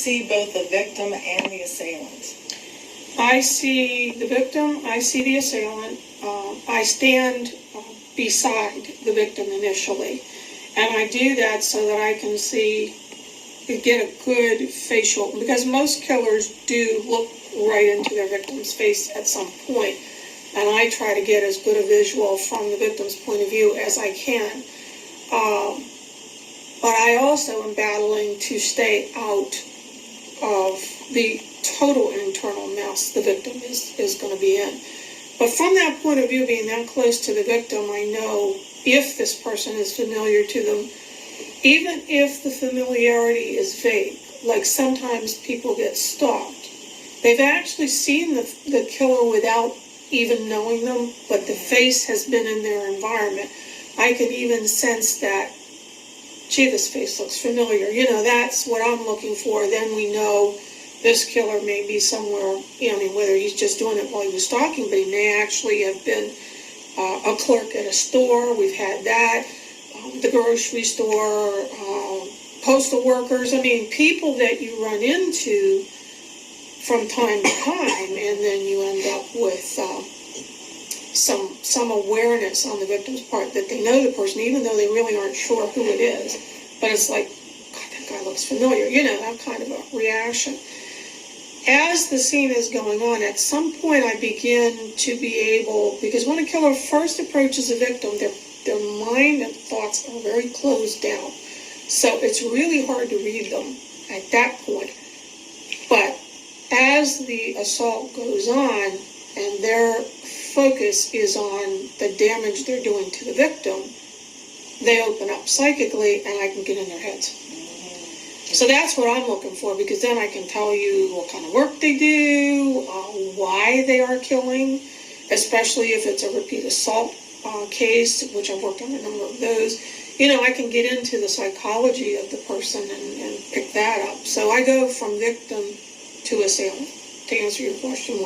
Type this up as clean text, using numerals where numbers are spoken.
see both the victim and the assailant? I see the victim, I see the assailant. I stand beside the victim initially, and I do that so that I can get a good facial, because most killers do look right into their victim's face at some point, and I try to get as good a visual from the victim's point of view as I can. But I also am battling to stay out of the total internal mess the victim is going to be in. But from that point of view, being that close to the victim, I know if this person is familiar to them, even if the familiarity is vague, like sometimes people get stalked. They've actually seen the killer without even knowing them, but the face has been in their environment. I can even sense that, gee, this face looks familiar. You know, that's what I'm looking for. Then we know this killer may be somewhere, you know, I mean, whether he's just doing it while he was stalking, but he may actually have been a clerk at a store. We've had that. The grocery store, postal workers. I mean, people that you run into from time to time, and then you end up with some awareness on the victim's part that they know the person, even though they really aren't sure who it is. But it's like, God, that guy looks familiar. You know, that kind of a reaction. As the scene is going on, at some point I begin to be able, because when a killer first approaches a victim, their mind and thoughts are very closed down. So it's really hard to read them at that point. But as the assault goes on and their focus is on the damage they're doing to the victim, they open up psychically and I can get in their heads. So that's what I'm looking for, because then I can tell you what kind of work they do, why they are killing, especially if it's a repeat assault case, which I've worked on a number of those. You know, I can get into the psychology of the person and pick that up. So I go from victim to assailant, to answer your question.